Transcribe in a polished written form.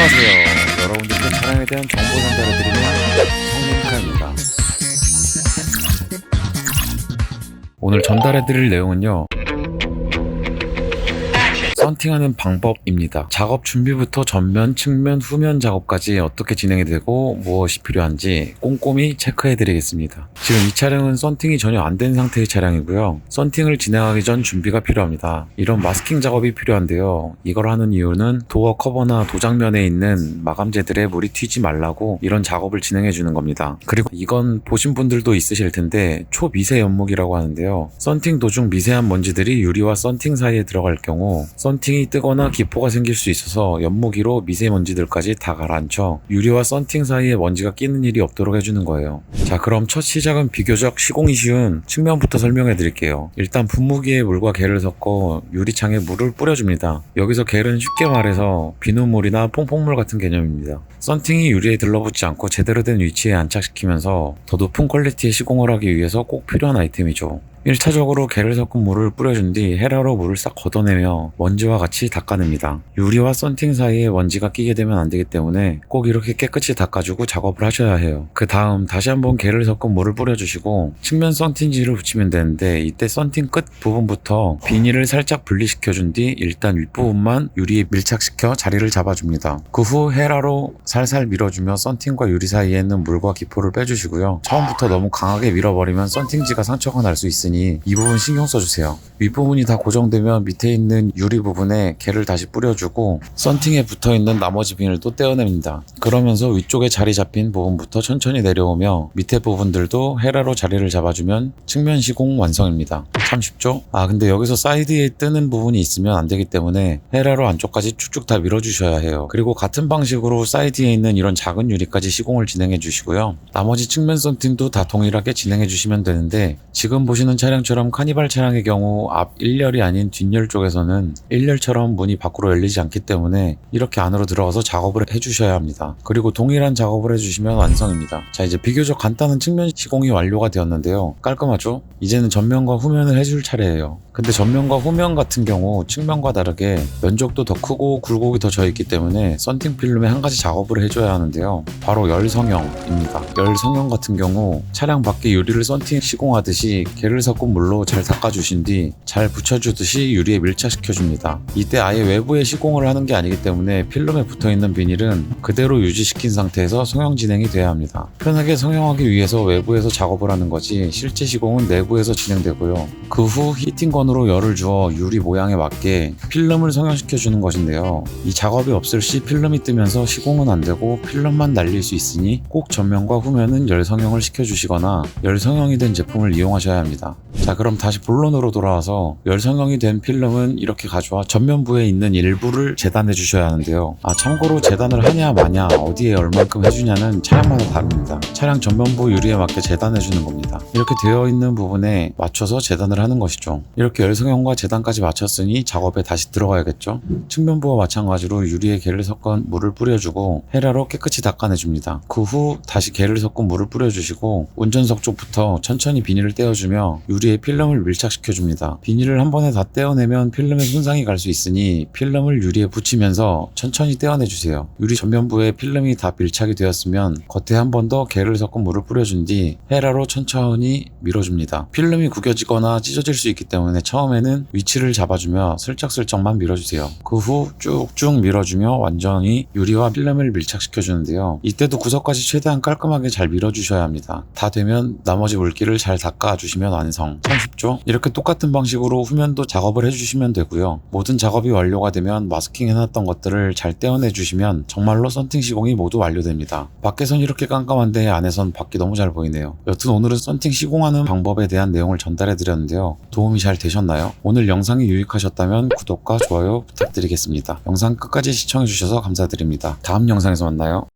안녕하세요. 여러분들께 차량에 대한 정보 전달해드리는 성민카입니다. 오늘 전달해드릴 내용은요, 썬팅하는 방법입니다. 작업 준비부터 전면, 측면, 후면 작업까지 어떻게 진행이 되고 무엇이 필요한지 꼼꼼히 체크해드리겠습니다. 지금 이 차량은 썬팅이 전혀 안 된 상태의 차량이고요. 썬팅을 진행하기 전 준비가 필요합니다. 이런 마스킹 작업이 필요한데요. 이걸 하는 이유는 도어 커버나 도장면에 있는 마감재들에 물이 튀지 말라고 이런 작업을 진행해 주는 겁니다. 그리고 이건 보신 분들도 있으실 텐데 초미세 연목이라고 하는데요. 썬팅 도중 미세한 먼지들이 유리와 썬팅 사이에 들어갈 경우 썬팅이 뜨거나 기포가 생길 수 있어서 연모기로 미세먼지들까지 다 가라앉혀 유리와 썬팅 사이에 먼지가 끼는 일이 없도록 해주는 거예요. 자, 그럼 첫 시작은 비교적 시공이 쉬운 측면부터 설명해 드릴게요. 일단 분무기에 물과 겔을 섞어 유리창에 물을 뿌려줍니다. 여기서 겔은 쉽게 말해서 비눗물이나 퐁퐁물 같은 개념입니다. 썬팅이 유리에 들러붙지 않고 제대로 된 위치에 안착시키면서 더 높은 퀄리티의 시공을 하기 위해서 꼭 필요한 아이템이죠. 1차적으로 겔을 섞은 물을 뿌려준 뒤 헤라로 물을 싹 걷어내며 먼지와 같이 닦아냅니다. 유리와 썬팅 사이에 먼지가 끼게 되면 안 되기 때문에 꼭 이렇게 깨끗이 닦아주고 작업을 하셔야 해요. 그 다음 다시 한번 겔을 섞은 물을 뿌려주시고 측면 썬팅지를 붙이면 되는데, 이때 썬팅 끝 부분부터 비닐을 살짝 분리시켜준 뒤 일단 윗부분만 유리에 밀착시켜 자리를 잡아줍니다. 그 후 헤라로 살살 밀어주며 썬팅과 유리 사이에 있는 물과 기포를 빼주시고요. 처음부터 너무 강하게 밀어버리면 썬팅지가 상처가 날 수 있으니 이 부분 신경 써주세요. 윗부분이 다 고정되면 밑에 있는 유리 부분에 겔을 다시 뿌려주고 썬팅에 붙어있는 나머지 비닐도 떼어냅니다. 그러면서 위쪽에 자리 잡힌 부분부터 천천히 내려오며 밑에 부분들도 헤라로 자리를 잡아주면 측면 시공 완성입니다. 참 쉽죠? 근데 여기서 사이드에 뜨는 부분이 있으면 안 되기 때문에 헤라로 안쪽까지 쭉쭉 다 밀어주셔야 해요. 그리고 같은 방식으로 사이드에 있는 이런 작은 유리까지 시공을 진행해 주시고요. 나머지 측면 썬팅도 다 동일하게 진행해 주시면 되는데, 지금 보시는 차량처럼 카니발 차량의 경우 앞 1열이 아닌 뒷열 쪽에서는 1열처럼 문이 밖으로 열리지 않기 때문에 이렇게 안으로 들어가서 작업을 해주셔야 합니다. 그리고 동일한 작업을 해주시면 완성입니다. 자, 이제 비교적 간단한 측면 시공이 완료가 되었는데요. 깔끔하죠? 이제는 전면과 후면을 해줄 차례예요. 근데 전면과 후면 같은 경우 측면과 다르게 면적도 더 크고 굴곡이 더 져 있기 때문에 썬팅 필름에 한 가지 작업을 해줘야 하는데요. 바로 열성형입니다. 열성형 같은 경우 차량 밖에 유리를 썬팅 시공하듯이 겔을 섞은 물로 잘 닦아주신 뒤 잘 붙여주듯이 유리에 밀착시켜줍니다. 이때 아예 외부에 시공을 하는 게 아니기 때문에 필름에 붙어있는 비닐은 그대로 유지시킨 상태에서 성형 진행이 돼야 합니다. 편하게 성형하기 위해서 외부에서 작업을 하는 거지 실제 시공은 내부에서 진행되고요. 그 후 히팅건으로 열을 주어 유리 모양에 맞게 필름을 성형시켜 주는 것인데요. 이 작업이 없을 시 필름이 뜨면서 시공은 안 되고 필름만 날릴 수 있으니 꼭 전면과 후면은 열 성형을 시켜주시거나 열 성형이 된 제품을 이용하셔야 합니다. 자, 그럼 다시 본론으로 돌아와서 열 성형이 된 필름은 이렇게 가져와 전면부에 있는 일부를 재단해 주셔야 하는데요. 참고로 재단을 하냐 마냐 어디에 얼만큼 해주냐는 차량마다 다릅니다. 차량 전면부 유리에 맞게 재단해 주는 겁니다. 이렇게 되어 있는 부분에 맞춰서 재단을 하는 것이죠. 이렇게 열 성형과 재단까지 마쳤으니 작업에 다시 들어가야겠죠. 측면부와 마찬가지로 유리에 겔을 섞은 물을 뿌려주고 헤라로 깨끗이 닦아내줍니다. 그 후 다시 겔을 섞은 물을 뿌려주시고 운전석 쪽부터 천천히 비닐을 떼어주며 유리에 필름을 밀착시켜줍니다. 비닐을 한 번에 다 떼어내면 필름에 손상이 갈 수 있으니 필름을 유리에 붙이면서 천천히 떼어내주세요. 유리 전면부에 필름이 다 밀착이 되었으면 겉에 한 번 더 겔을 섞은 물을 뿌려준 뒤 헤라로 천천히 밀어줍니다. 필름이 구겨지거나 찢어질 수 있기 때문에 처음에는 위치를 잡아주며 슬쩍슬쩍만 밀어주세요. 그 후 쭉쭉 밀어주며 완전히 유리와 필름을 밀착시켜주는데요. 이때도 구석까지 최대한 깔끔하게 잘 밀어주셔야 합니다. 다 되면 나머지 물기를 잘 닦아주시면 완성. 참 쉽죠? 이렇게 똑같은 방식으로 후면도 작업을 해주시면 되고요. 모든 작업이 완료가 되면 마스킹 해놨던 것들을 잘 떼어내 주시면 정말로 썬팅 시공이 모두 완료됩니다. 밖에선 이렇게 깜깜한데 안에선 밖이 너무 잘 보이네요. 여튼 오늘은 썬팅 시공하는 방법에 대한 내용을 전달해 드렸는데요. 도움이 잘 되셨나요? 오늘 영상이 유익하셨다면 구독과 좋아요 부탁드리겠습니다. 영상 끝까지 시청해 주셔서 감사드립니다. 다음 영상에서 만나요.